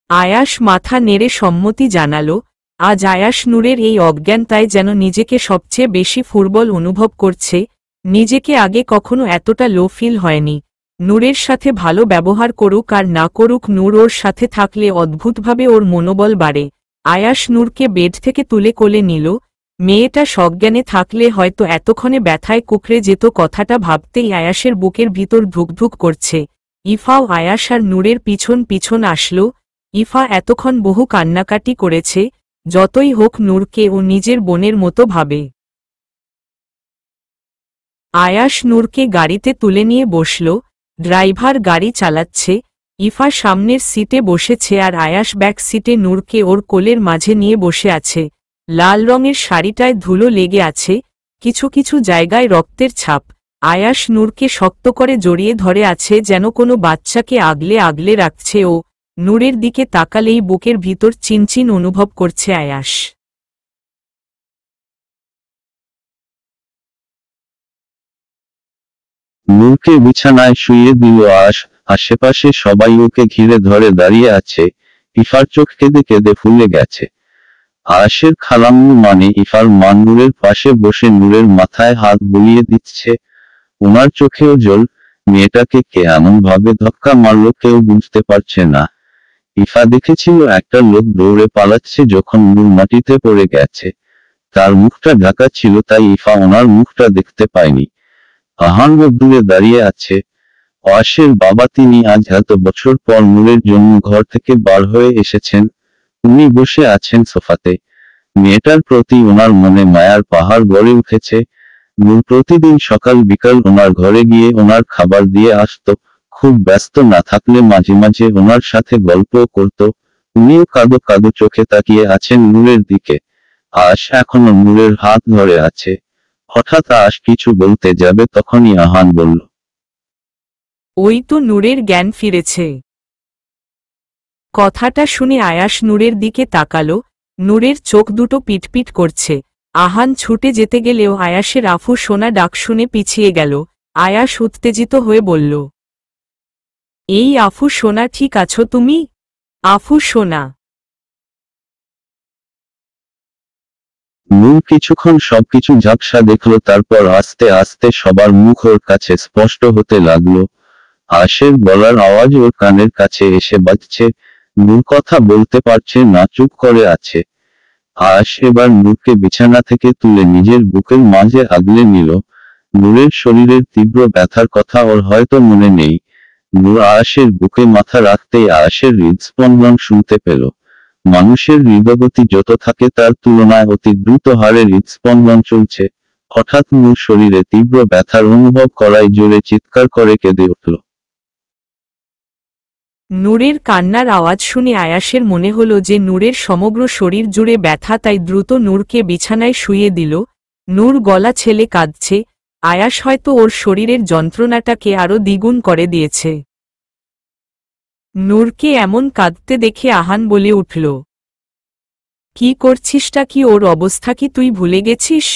আয়াস মাথা নেড়ে সম্মতি জানালো। আজ আয়াস নূরের এই অজ্ঞানতায় যেন নিজেকে সবচেয়ে বেশি ফুরবল অনুভব করছে। নিজেকে আগে কখনো এতটা লো ফিল হয়নি। নূরের সাথে ভালো ব্যবহার করুক আর না করুক, নূর ওর সাথে থাকলে অদ্ভুতভাবে ওর মনোবল বাড়ে। আয়াস নূরকে বেড থেকে তুলে কোলে নিল। মেয়েটা সজ্ঞানে থাকলে হয়তো এতক্ষণে ব্যথায় কুকড়ে যেত। কথাটা ভাবতেই আয়াসের বুকের ভিতর ধুকধুক করছে। ইফাও আয়াস আর নূরের পিছন পিছন আসলো। ইফা এতক্ষণ বহু কান্নাকাটি করেছে। যতই হোক নূরকে ও নিজের বোনের মতো ভাবে। আয়াস নূরকে গাড়িতে তুলে নিয়ে বসল। ড্রাইভার গাড়ি চালাচ্ছে। ইফা সামনের সিটে বসেছে আর আয়াস ব্যাক সিটে নূরকে ওর কোলের মাঝে নিয়ে বসে আছে। লাল রঙের শাড়িটায় ধুলো লেগে আছে, কিছু কিছু জায়গায় রক্তের ছাপ। আয়াস নূরকে শক্ত করে জড়িয়ে ধরে আছে, যেন কোনো বাচ্চাকে আগলে আগলে রাখছে ও। নূরের দিকে তাকালেই বুকের ভিতর চিনচিন অনুভব করছে আয়াস। নূরকে বিছানায় শুইয়ে দিল আশ। আশেপাশে সবাই ওকে ঘিরে ধরে দাঁড়িয়ে আছে। ইফার চোখ কেঁদে কেঁদে ফুলে গেছে। আয়াসের খালাম্মু মানে ইফার মা নূরের পাশে বসে নূরের মাথায় হাত বুলিয়ে দিচ্ছে। ওনার চোখেও জল। মেয়েটাকে কে এমন ভাবে ধাক্কা মারল কেউ বুঝতে পারছে না। ইফা দেখেছিল একটা লোক দৌড়ে পালাচ্ছে যখন নূর মাটিতে পড়ে গেছে। তার মুখটা ঢাকা ছিল, তাই ইফা ওনার মুখটা দেখতে পায়নি। আহান দূরে দাঁড়িয়ে আছে। আয়াসের বাবা, তিনি আজ এত বছর পর নূরের জন্য ঘর থেকে বার হয়ে এসেছেন। উনি বসে আছেন সোফাতে। মেয়েটার প্রতি ওনার মনে মায়ার পাহাড় গড়ে উঠেছে। নূর প্রতিদিন সকাল বিকাল ওনার ঘরে গিয়ে ওনার খাবার দিয়ে আসতো। খুব ব্যস্ত না থাকলে মাঝে মাঝে ওনার সাথে গল্পও করত। উনিও কাঁদো কাঁদো চোখে তাকিয়ে আছেন নূরের দিকে। আশ এখনো নূরের হাত ধরে আছে। হঠাৎ আশ কিছু বলতে যাবে, তখনই আহান বলল, ওই তো নূরের জ্ঞান ফিরেছে। কথাটা শুনে আয়াস নূরের দিকে তাকালো। নূরের চোখ দুটো পিটপিট করছে। আহান ছুটে যেতে গেলেও আয়াসের আফু সোনা ডাক শুনে পিছিয়ে গেল। আয়াস উত্তেজিত হয়ে বলল, এই আফু সোনা, ঠিক আছো তুমি? আফু সোনা। নূর কিছুক্ষণ সবকিছু ঝাপসা দেখলো, তারপর আস্তে আস্তে সবার মুখ ওর কাছে স্পষ্ট হতে লাগলো। আশের গলার আওয়াজ ওর কানের কাছে এসে বাজছে। নূর কথা বলতে পারছে না, চুপ করে আছে। আশ এবার নূরকে বিছানা থেকে তুলে নিজের বুকের মাঝে আগলে নিল। নূরের শরীরের তীব্র ব্যথার কথা ওর হয়তো মনে নেই। নূর আয়াসের বুকে মাথা রাখতেই আয়াসের হৃদস্পন্দন শুনতে পেল। মানুষের হৃদগতি যত থাকে তার তুলনায় অতি দ্রুত হারে হৃদস্পন্দন চলছে। হঠাৎ নূর শরীরে তীব্র ব্যথার অনুভব করায় জোরে চিৎকার করে কেঁদে উঠল। নূরের কান্নার আওয়াজ শুনে আয়াসের মনে হল যে নূরের সমগ্র শরীর জুড়ে ব্যথা, তাই দ্রুত নূরকে বিছানায় শুইয়ে দিল। নূর গলা ছেলে কাঁদছে। আয়াস হয়তো ওর শরীরের যন্ত্রণাটাকে আরো দ্বিগুণ করে দিয়েছে। নূরকে এমন কাঁদতে দেখে আহান বলে উঠল, কি করছিসটা কি? ওর অবস্থা কি তুই ভুলে গেছিস?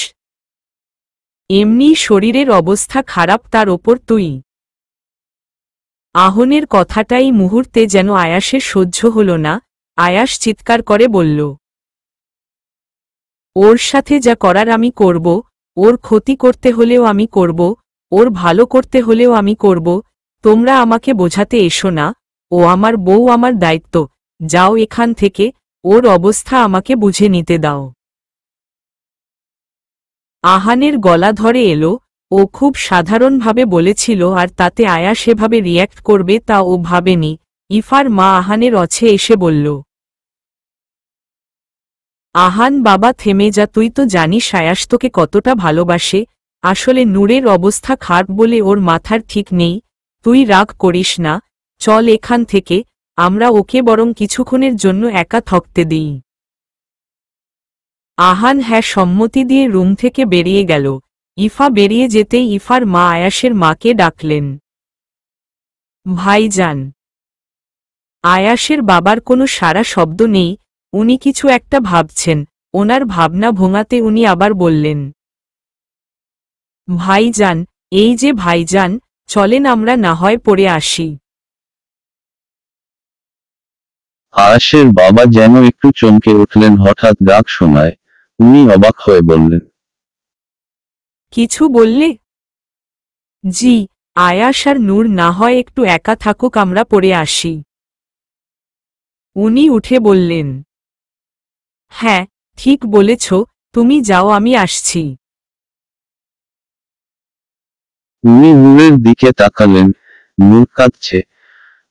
এমনি শরীরের অবস্থা খারাপ, তার ওপর তুই। আহনের কথাটাই মুহূর্তে যেন আয়াসের সহ্য হল না। আয়াস চিৎকার করে বলল, ওর সাথে যা করার আমি করব, ওর ক্ষতি করতে হলেও আমি করব, ওর ভালো করতে হলেও আমি করব। তোমরা আমাকে বোঝাতে এসো না। ও আমার বউ, আমার দায়িত্ব। যাও এখান থেকে, ওর অবস্থা আমাকে বুঝে নিতে দাও। আহানের গলা ধরে এলো। ও খুব সাধারণভাবে বলেছিল, আর তাতে আয়াস এভাবে রিয়্যাক্ট করবে তা ও ভাবেনি। ইফার মা আহানের অছে এসে বলল, আহান বাবা থেমে যা, তুই তো জানিস আয়াস তোকে কতটা ভালোবাসে। আসলে নূরের অবস্থা খারাপ বলে ওর মাথার ঠিক নেই। তুই রাগ করিস না, চল এখান থেকে, আমরা ওকে বরং কিছুক্ষণের জন্য একা থাকতে দিই। আহান হ্যাঁ সম্মতি দিয়ে রুম থেকে বেরিয়ে গেল। ইফা বেরিয়ে যেতেই ইফার মা আয়াসের মাকে ডাকলেন। ভাইজান। আয়াসের বাবার কোনো সারা শব্দ নেই, উনি কিছু একটা ভাবছেন। ওনার ভাবনা ভোঙাতে উনি আবার বললেন, ভাইজান, এই যে ভাইজান, চলেন আমরা না হয় পড়ে আসি। আয়াসের বাবা যেন একটু চমকে উঠলেন হঠাৎ ডাক শোনায়। উনি অবাক হয়ে বললেন, কিছু বললে? জি, আয়াস আর নূর না হয় একটু একা থাকুক, আমরা পড়ে আসি। উনি উঠে বললেন, হ্যাঁ ঠিক বলেছ, তুমি যাও, আমি আসছি। উনি নূরের দিকে তাকালেন। নূর কাঁদছে।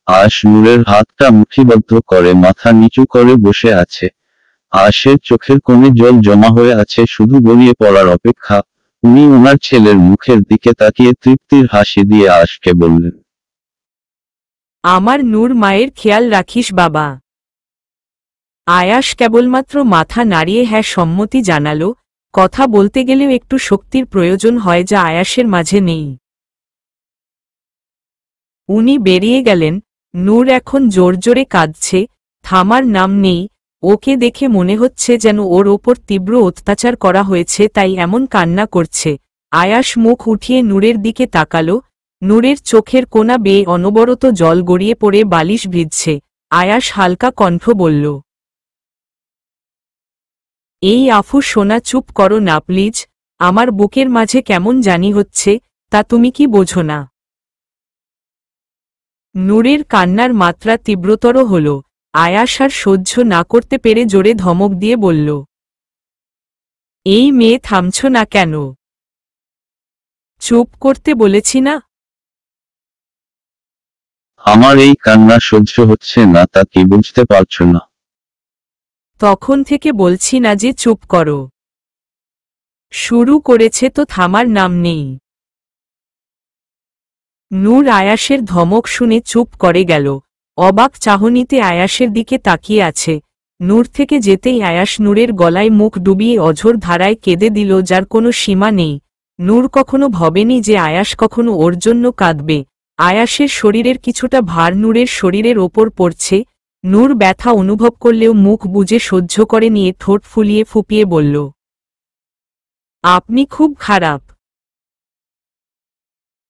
আয়াস নূরের হাতটা মুঠিবদ্ধ করে মাথা নিচু করে বসে আছে। আয়াসের চোখের কোণে জল জমা হয়ে আছে, শুধু গড়িয়ে পড়ার অপেক্ষা। উনি ওনার ছেলের মুখের দিকে তাকিয়ে তৃপ্তির হাসি দিয়ে আয়াসকে বললেন, আমার নূর মায়ের খেয়াল রাখিস বাবা। আয়াস কেবলমাত্র মাথা নাড়িয়ে হ্যাঁ সম্মতি জানালো। কথা বলতে গেলেও একটু শক্তির প্রয়োজন হয়, যা আয়াসের মাঝে নেই। উনি বেরিয়ে গেলেন। নূর এখন জোরে কাঁদছে, থামার নাম নেই। ওকে দেখে মনে হচ্ছে যেন ওর ওপর তীব্র অত্যাচার করা হয়েছে, তাই এমন কান্না করছে। আয়াস মুখ উঠিয়ে নূরের দিকে তাকালো। নূরের চোখের কোণা বেয়ে অনবরত জল গড়িয়ে পড়ে বালিশ ভিজছে। আয়াস হালকা কণ্ঠ বলল, এই আফু সোনা, চুপ করো না প্লিজ। আমার বুকের মাঝে কেমন জানি হচ্ছে, তা তুমি কি বোঝো না? নূরের কান্নার মাত্রা তীব্রতর হল। আয়াস আর সহ্য না করতে পেরে জোরে ধমক দিয়ে বলল, এই মেয়ে, থামছ না কেন? চুপ করতে বলেছি না? আমার এই কান্না সহ্য হচ্ছে না, তা কি বুঝতে পারছো না? তখন থেকে বলছি না যে চুপ করো? শুরু করেছে তো থামার নাম নেই। নূর আয়াসের ধমক শুনে চুপ করে গেল। অবাক চাহনিতে আয়াসের দিকে তাকিয়ে আছে। নূর থেকে যেতেই আয়াস নূরের গলায় মুখ ডুবিয়ে অঝোর ধারায় কেঁদে দিল, যার কোনো সীমা নেই। নূর কখনো ভাবেনি যে আয়াস কখনো ওর জন্য কাঁদবে। আয়াসের শরীরের কিছুটা ভার নূরের শরীরের ওপর পড়ছে। নূর ব্যথা অনুভব করলেও মুখ বুজে সহ্য করে নিয়ে ঠোঁট ফুলিয়ে ফুপিয়ে বলল, আপনি খুব খারাপ।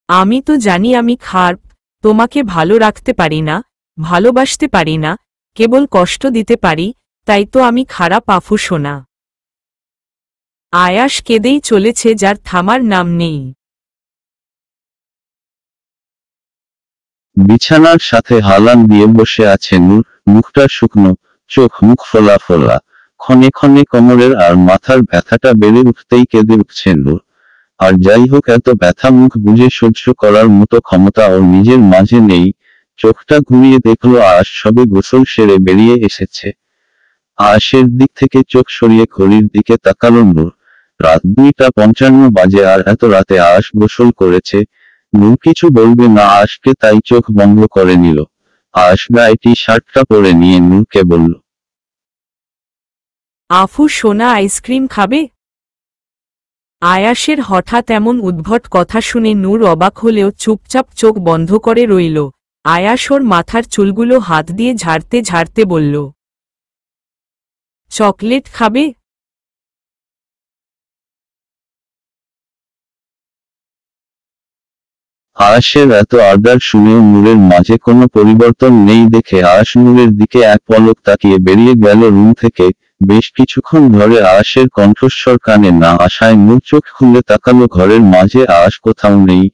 আমি তো জানি আমি খারাপ, তোমাকে ভালো রাখতে পারি না, ভালোবাসতে পারি না, কেবল কষ্ট দিতে পারি, তাই তো আমি খারাপ আফু সোনা। আয়াস কেঁদেই চলেছে, যার থামার নাম নেই। বিছানার সাথে হালান দিয়ে বসে আছে নূর, মুখটা শুকনো, চোখ মুখ ফোলা ফোলা। ক্ষণে ক্ষণে কোমরের আর মাথার ব্যথাটা বেড়ে উঠতেই কেঁদে উঠছে নূর। আর যাই হোক, এত ব্যথা মুখ বুঝে সহ্য করার মতো ক্ষমতা ওর নিজের মাঝে নেই। চোখটা ঘুরিয়ে দেখলো আয়াস সবে গোসল সেরে বেরিয়ে এসেছে। আয়াসের দিক থেকে চোখ সরিয়ে ঘড়ির দিকে তাকালো নূর। রাত 2:55 বাজে, আর এত রাতে আয়াস গোসল করেছে। নূর কিছু বলবে না আয়াসকে, তাই চোখ বন্ধ করে নিল। আয়াস গায়ে টি-শার্টটা পরে নিয়ে নূরকে বলল, আফু সোনা, আইসক্রিম খাবে? আয়াসের হঠাৎ এমন উদ্ভট কথা শুনে নূর অবাক হলেও চুপচাপ চোখ বন্ধ করে রইল। আয়াস ওর মাথার চুলগুলো হাত দিয়ে ঝাড়তে ঝাড়তে বলল, চকলেট খাবে? আয়াসের এত আবদার শুনেও নূরের মাঝে কোনো পরিবর্তন নেই দেখে আয়াস নূরের দিকে এক পলক তাকিয়ে বেরিয়ে গেল রুম থেকে। বেশ কিছুক্ষণ ধরে আয়াসের কণ্ঠস্বর কানে না আসায় নূর চোখ খুলে তাকালো ঘরের মাঝে, আয়াস কোথাও নেই।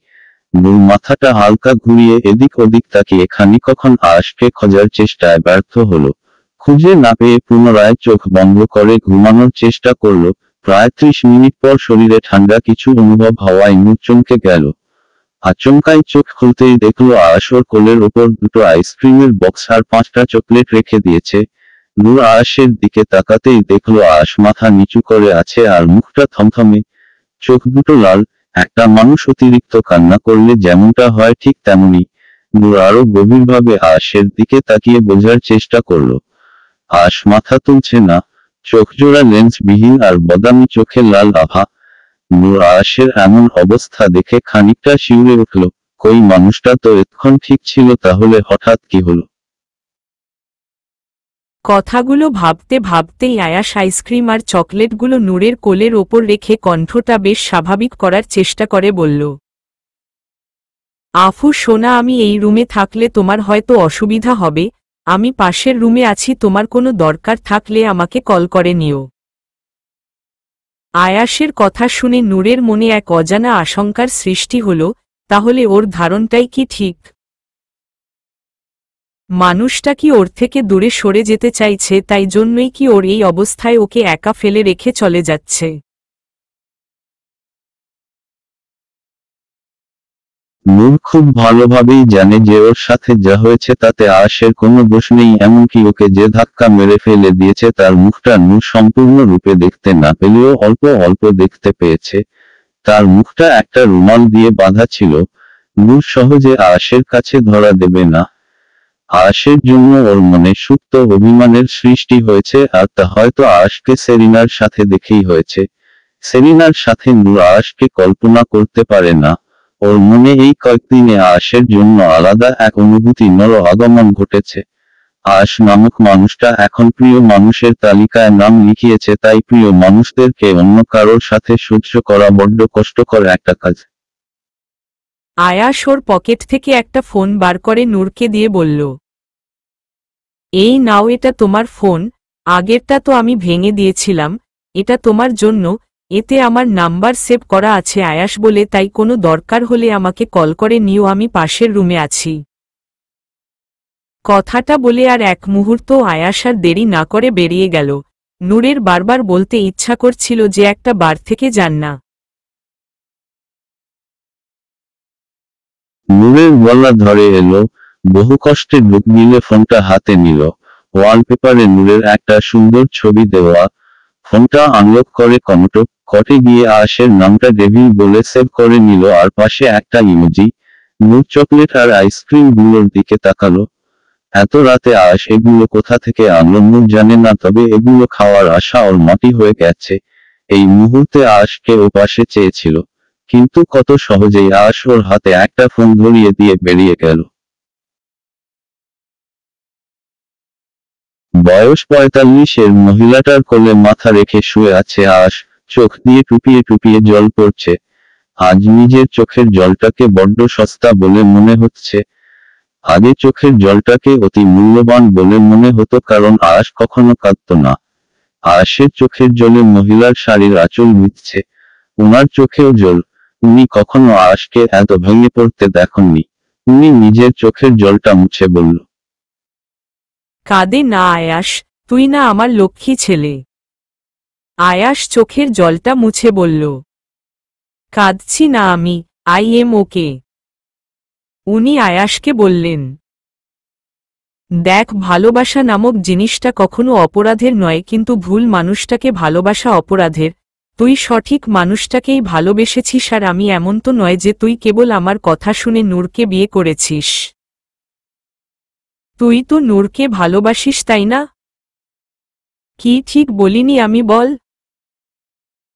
নূর মাথাটা হালকা ঘুরিয়ে এদিক ওদিক তাকিয়ে খানিকক্ষণ আয়াসকে খোঁজার চেষ্টায় ব্যর্থ হলো। খুঁজে না পেয়ে পুনরায় চোখ বন্ধ করে ঘুমানোর চেষ্টা করলো। প্রায় 30 মিনিট পর শরীরে ঠান্ডা কিছু অনুভব হওয়ায় নূর চমকে গেল। আচমকাই চোখ খুলতেই দেখলো আয়াস ওর কোলের ওপর দুটো আইসক্রিমের বক্স আর 5টা চকলেট রেখে দিয়েছে। নূর আয়াসের দিকে তাকাতেই দেখলো আয়াস মাথা নিচু করে আছে আর মুখটা থমথমে, চোখ দুটো লাল। একটা মানুষ অতিরিক্ত কান্না করলে যেমনটা হয় ঠিক তেমনই। নূর আরো গভীরভাবে আয়াসের দিকে তাকিয়ে বোঝার চেষ্টা করলো। আয়াস মাথা তুলছে না, চোখ জোড়া লেন্স বিহীন আর বাদামি চোখে লাল আভা। নূর আয়াসের এমন অবস্থা দেখে খানিকটা শিউরে উঠল। কই, মানুষটা তো এতক্ষণ ঠিক ছিল, তাহলে হঠাৎ কি হলো? কথাগুলো ভাবতে ভাবতেই আয়াস আইসক্রিম আর চকলেটগুলো নূরের কোলের ওপর রেখে কণ্ঠটা বেশ স্বাভাবিক করার চেষ্টা করে বলল, আফু সোনা, আমি এই রুমে থাকলে তোমার হয়তো অসুবিধা হবে, আমি পাশের রুমে আছি, তোমার কোনো দরকার থাকলে আমাকে কল করে নিও। আয়াসের কথা শুনে নূরের মনে এক অজানা আশঙ্কার সৃষ্টি হল, তাহলে ওর ধারণটাই কি ঠিক? মানুষটা কি ওর থেকে দূরে সরে যেতে চাইছে, তাই জন্যই কি ওর এই অবস্থায় ওকে একা ফেলে রেখে চলে যাচ্ছে? নূর খুব ভালোভাবেই জানে যে ওর সাথে যা হয়েছে তাতে আয়াসের কোনো দোষ নেই, এমনকি ওকে যে ধাক্কা মেরে ফেলে দিয়েছে তার মুখটা নূর সম্পূর্ণরূপে দেখতে না পেলেও অল্প অল্প দেখতে পেয়েছে। তার মুখটা একটা রুমাল দিয়ে বাঁধা ছিল। নূর সহজে আয়াসের কাছে ধরা দেবে না। আয়াসের জন্য ওর মনে সুপ্ত অভিমানের সৃষ্টি হয়েছে, আর তা হয়তো আয়াসকে সেরিনার সাথে দেখেই হয়েছে। সেরিনার সাথে নূর আয়াসকে কল্পনা করতে পারে না। ওর মনে এই কয়েকদিনে আয়াসের জন্য আলাদা এক অনুভূতি নর আগমন ঘটেছে। আয়াস নামক মানুষটা এখন প্রিয় মানুষের তালিকায় নাম লিখিয়েছে, তাই প্রিয় মানুষদেরকে অন্য কারোর সাথে সহ্য করা বড্ড কষ্টকর একটা কাজ। আয়াস ওর পকেট থেকে একটা ফোন বার করে নূরকে দিয়ে বলল, এই নাও, এটা তোমার ফোন, আগেরটা তো আমি ভেঙে দিয়েছিলাম, এটা তোমার জন্য, এতে আমার নাম্বার সেভ করা আছে আয়াস বলে, তাই কোনো দরকার হলে আমাকে কল করে নিও, আমি পাশের রুমে আছি। কথাটা বলে আর এক মুহূর্ত আয়াস আর দেরি না করে বেরিয়ে গেল। নূরের বারবার বলতে ইচ্ছা করছিল যে একটা বার থেকে যান না। নূরের গলা ধরে এলো, বহু কষ্টে ঢুক গিলে ফোনটা হাতে নিল। ওয়ালপেপারে নূরের একটা সুন্দর ছবি দেওয়া। ফোনটা আনলক করে কটে গিয়ে আয়াসের নামটা ডেভিল বলে সেভ করে নিল, আর পাশে একটা ইমোজি। নূর চকলেট আর আইসক্রিম গুলোর দিকে তাকালো। এত রাতে আয়াস এগুলো কোথা থেকে আনলো নূর জানে না, তবে এগুলো খাওয়ার আশা ওর মাটি হয়ে গেছে। এই মুহূর্তে আয়াসকে ও পাশে চেয়েছিল, কিন্তু কত সহজেই আয়াস ওর হাতে একটা ফোন ধরিয়ে দিয়ে বেরিয়ে গেল। বয়স ৪৫-এর মহিলাটার কোলে মাথা রেখে শুয়ে আছে আয়াস, চোখ দিয়ে টুপিয়ে টুপিয়ে জল পড়ছে। আজ নিজের চোখের জলটাকে বড্ড সস্তা বলে মনে হচ্ছে। আগে চোখের জলটাকে অতি মূল্যবান বলে মনে হতো, কারণ আয়াস কখনো কাঁদত না। আয়াসের চোখের জলে মহিলার শাড়ির আঁচল ভিজছে। উনার চোখেও জল। উনি কখনো আয়াসকে এত ভেঙে পড়তে দেখেননি। উনি নিজের চোখের জলটা মুছে বলল, কাঁদে না আয়াস, তুই না আমার লক্ষ্মী ছেলে। আয়াস চোখের জলটা মুছে বলল, কাঁদছি না আমি, আই এম ওকে। উনি আয়াসকে বললেন, দেখ, ভালোবাসা নামক জিনিসটা কখনো অপরাধের নয়, কিন্তু ভুল মানুষটাকে ভালোবাসা অপরাধের। তুই সঠিক মানুষটাকেই ভালোবেসেছিস, আর আমি এমন তো নয় যে তুই কেবল আমার কথা শুনে নূরকে বিয়ে করেছিস। তুই তো নূরকে ভালোবাসিস, তাই না? কি ঠিক বলিনি আমি, বল?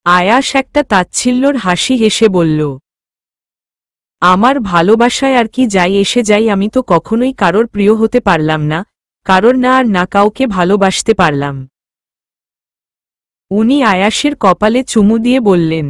আয়াস একটা তাচ্ছিল্যর হাসি হেসে বলল, আমার ভালোবাসায় আর কি যাই এসে যাই, আমি তো কখনোই কারোর প্রিয় হতে পারলাম না, কারোর না আর না কাউকে ভালোবাসতে পারলাম। উনি আয়াসের কপালে চুমু দিয়ে বললেন,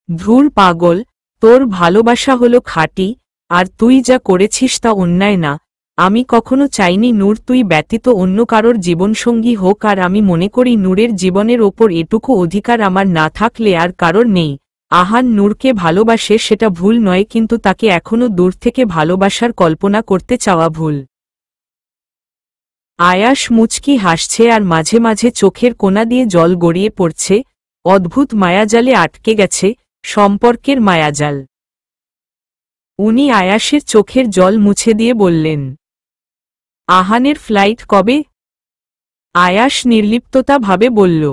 ধুর পাগল, তোর ভালোবাসা হলো খাঁটি, আর তুই যা করেছিস তা অন্যায় না। আমি কখনো চাইনি নূর তুই ব্যতীত অন্য কারোর জীবনসঙ্গী হোক, আর আমি মনে করি নূরের জীবনের ওপর এটুকু অধিকার আমার না থাকলে আর কারোর নেই। আহান নূরকে ভালোবাসে, সেটা ভুল নয়, কিন্তু তাকে এখনো দূর থেকে ভালোবাসার কল্পনা করতে চাওয়া ভুল। আয়াস মুচকি হাসছে, আর মাঝে মাঝে চোখের কোণা দিয়ে জল গড়িয়ে পড়ছে। অদ্ভুত মায়াজালে আটকে গেছে, সম্পর্কের মায়াজাল। উনি আয়াসের চোখের জল মুছে দিয়ে বললেন, আহানের ফ্লাইট কবে? আয়াস নির্লিপ্ততা ভাবে বলল,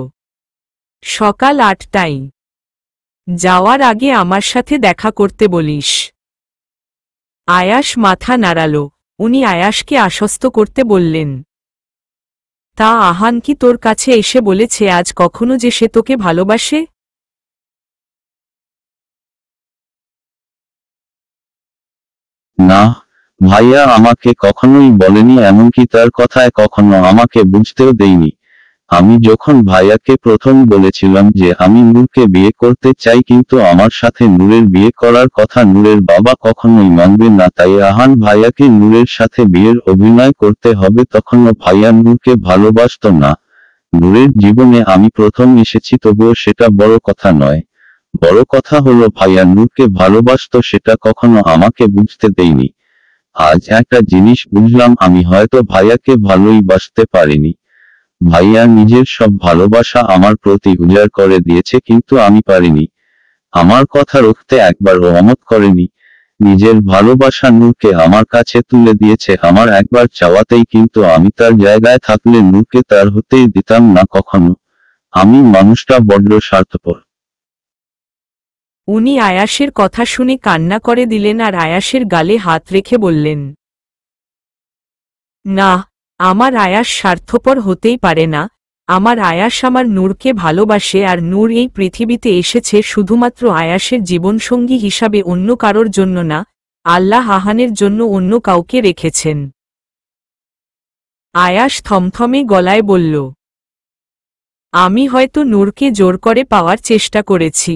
সকাল 8টায়। যাওয়ার আগে আমার সাথে দেখা করতে বলিস। আয়াস মাথা নাড়াল। উনি আয়াসকে আশ্বস্ত করতে বললেন, তা আহান কি তোর কাছে এসে বলেছে আজ কখনো যে সে তোকে ভালোবাসে? না, ভাইয়া আমাকে কখনোই বলেনি, এমনকি তার কথায় কখনো আমাকে বুঝতেও দেয়নি। আমি যখন ভাইয়াকে প্রথম বলেছিলাম যে আমি নূরকে বিয়ে করতে চাই, কিন্তু আমার সাথে নূরের বিয়ে করার কথা নূরের বাবা কখনোই মানবে না, তাই আহান ভাইয়াকে নূরের সাথে বিয়ের অভিনয় করতে হবে, তখনও ভাইয়া নূরকে ভালোবাসতো না। নূরের জীবনে আমি প্রথম এসেছি, তবুও সেটা বড় কথা নয়। বড় কথা হলো ভাইয়া নূরকে ভালোবাসতো, সেটা কখনো আমাকে বুঝতে দেয়নি। আজ একটা জিনিস বুঝলাম, আমি হয়তো ভাইয়াকে ভালোই বাসতে পারিনি। ভাইয়া নিজের সব ভালোবাসা আমার প্রতি উজাড় করে দিয়েছে, কিন্তু আমি পারিনি। আমার কথা রুখতে একবারও অমত করেনি। নিজের ভালোবাসা নূরকে আমার কাছে তুলে দিয়েছে আমার একবার চাওয়াতেই, কিন্তু আমি তার জায়গায় থাকলে নূরকে তার হতেই দিতাম না কখনো। আমি মানুষটা বড্ড স্বার্থপর। উনি আয়াসের কথা শুনে কান্না করে দিলেন আর আয়াসের গালে হাত রেখে বললেন, না, আমার আয়াস স্বার্থপর হতেই পারে না। আমার আয়াস আমার নূরকে ভালোবাসে, আর নূর এই পৃথিবীতে এসেছে শুধুমাত্র আয়াসের জীবনসঙ্গী হিসাবে, অন্য কারোর জন্য না। আল্লাহ আহানের জন্য অন্য কাউকে রেখেছেন। আয়াস থমথমে গলায় বলল, আমি হয়তো নূরকে জোর করে পাওয়ার চেষ্টা করেছি।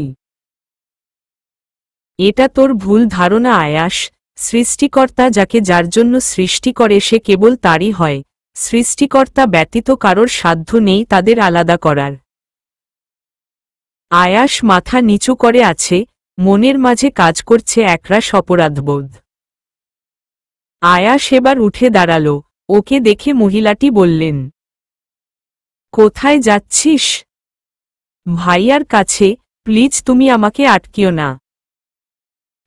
এটা তোর ভুল ধারণা আয়াস। সৃষ্টিকর্তা যাকে যার জন্য সৃষ্টি করে সে কেবল তারই হয়। সৃষ্টিকর্তা ব্যতীত কারোর সাধ্য নেই তাদের আলাদা করার। আয়াস মাথা নিচু করে আছে, মনের মাঝে কাজ করছে একরাশ অপরাধবোধ। আয়াস এবার উঠে দাঁড়াল। ওকে দেখে মহিলাটি বললেন, কোথায় যাচ্ছিস? ভাইয়ার কাছে। প্লিজ তুমি আমাকে আটকিও না।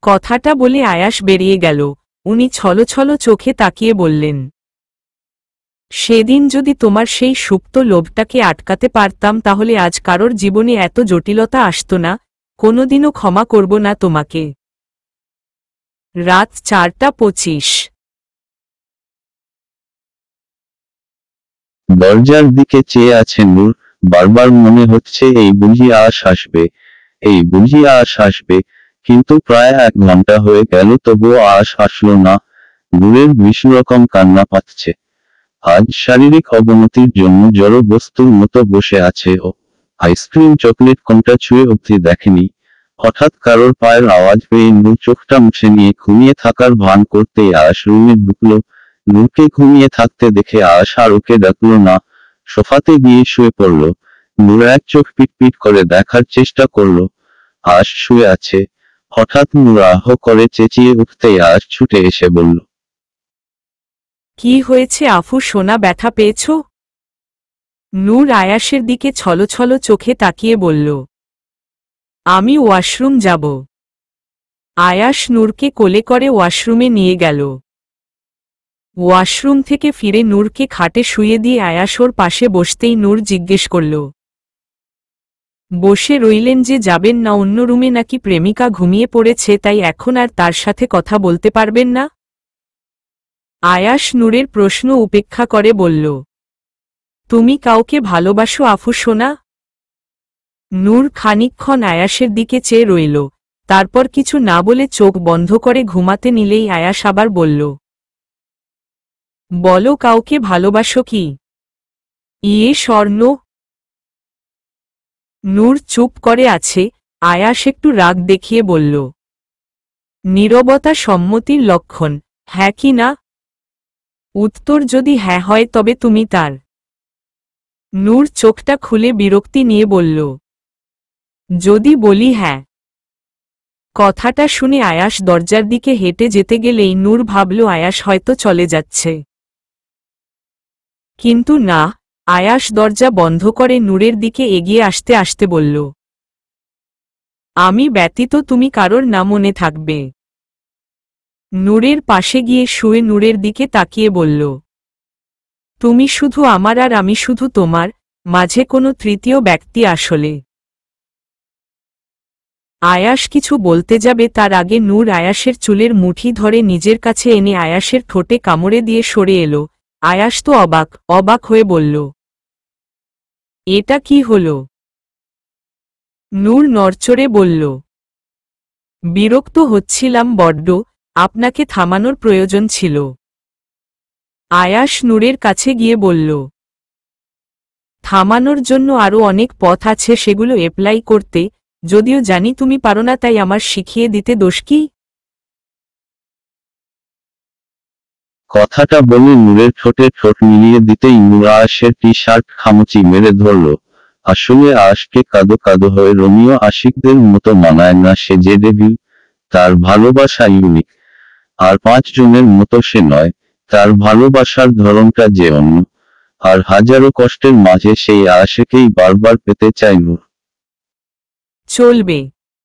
কথাটা বলে আয়াস বেরিয়ে গেল। উনি ছলছল চোখে তাকিয়ে বললেন, সেদিন যদি তোমার সেই সুপ্ত লোভটাকে আটকাতে পারতাম তাহলে আজ কারোর জীবনে এত জটিলতা আসত না। কোনোদিনও ক্ষমা করব না তোমাকে। রাত 4:25। দরজার দিকে চেয়ে আছে নূর। বারবার মনে হচ্ছে এই বুঝি আশ আসবে, এই বুঝি আশ আসবে, কিন্তু প্রায় 1 ঘন্টা হয়ে গেল তবুও আশ আসলো না। নূরের ভীষণরকম কান্না পাচ্ছে। আজ শারীরিক অবনতির জন্য জড় বস্তুর মতো বসে আছে ও। আইসক্রিম চকলেট কোনটা ছুঁয়ে অবধি দেখেনি। হঠাৎ কারোর পায়ের আওয়াজ পেয়ে নূর চোখটা মুছে নিয়ে ঘুমিয়ে থাকার ভান করতেই আশ রুমে ঢুকলো। নূরকে ঘুমিয়ে থাকতে দেখে আশ আর ওকে ডাকলো না। সোফাতে গিয়ে শুয়ে পড়ল। নূর এক চোখ পিটপিট করে দেখার চেষ্টা করলো। আশ শুয়ে আছে। হঠাৎ নূর আহ করে চেঁচিয়ে উঠতেই আশ ছুটে এসে বলল, কি হয়েছে আফু সোনা, ব্যথা পেয়েছ? নূর আয়াসের দিকে ছলছল চোখে তাকিয়ে বলল, আমি ওয়াশরুম যাব। আয়াস নূরকে কোলে করে ওয়াশরুমে নিয়ে গেল। ওয়াশরুম থেকে ফিরে নূরকে খাটে শুয়ে দিয়ে আয়াস ওর পাশে বসতেই নূর জিজ্ঞেস করল, বসে রইলেন যে, যাবেন না অন্য রুমে? নাকি প্রেমিকা ঘুমিয়ে পড়েছে তাই এখন আর তার সাথে কথা বলতে পারবেন না? আয়াস নূরের প্রশ্ন উপেক্ষা করে বলল, তুমি কাউকে ভালোবাসো আফু সোনা? নূর খানিকক্ষণ আয়াসের দিকে চেয়ে রইল, তারপর কিছু না বলে চোখ বন্ধ করে ঘুমাতে নিলেই আয়াস আবার বলল, বলো কাউকে ভালোবাসো কি? ইয়ে স্বর্ণ। নূর চুপ করে আছে। আয়াস একটু রাগ দেখিয়ে বলল, নীরবতা সম্মতির লক্ষণ, হ্যাঁ কি না? উত্তর যদি হ্যাঁ হয় তবে তুমি তার। নূর চোখটা খুলে বিরক্তি নিয়ে বলল, যদি বলি হ্যাঁ। কথাটা শুনে আয়াস দরজার দিকে হেঁটে যেতে গেলেই নূর ভাবল আয়াস হয়তো চলে যাচ্ছে। কিন্তু না, আয়াস দরজা বন্ধ করে নূরের দিকে এগিয়ে আসতে আসতে বলল, আমি ব্যতীত তুমি কারোর না মনে থাকবে। নূরের পাশে গিয়ে শুয়ে নূরের দিকে তাকিয়ে বলল, তুমি শুধু আমার আর আমি শুধু তোমার, মাঝে কোনো তৃতীয় ব্যক্তি আসলে। আয়াস কিছু বলতে যাবে তার আগে নূর আয়াসের চুলের মুঠি ধরে নিজের কাছে এনে আয়াসের ঠোঁটে কামড়ে দিয়ে সরে এলো। আয়াস তো অবাক হয়ে বলল, এটা কি হলো? নূর নড়চড়ে বলল, বিরক্ত হচ্ছিলাম বড্ড, আপনাকে থামানোর প্রয়োজন ছিল। আয়াস নূরের কাছে গিয়ে বলল, থামানোর জন্য আরও অনেক পথ আছে, সেগুলো অ্যাপ্লাই করতে, যদিও জানি তুমি পারো না, তাই আমার শিখিয়ে দিতে দোষ কি? কথাটা বলে নূরের ঠোঁটে ঠোঁট মিলিয়ে দিতেই নূর আয়াসের টি শার্ট খামচি মেরে ধরল। আসলে আয়াসকে কাদো কাদো হয়ে রোমিও আশিকদের মতো মানায় না, সে যে ডেভিল। তার ভালোবাসা ইউনিক, আর 5 জনের মতো সে নয়। তার ভালোবাসার ধরনটা যে অন্য, আর হাজারো কষ্টের মাঝে সেই আয়াসকেই বারবার পেতে চায় নূর। চলবে।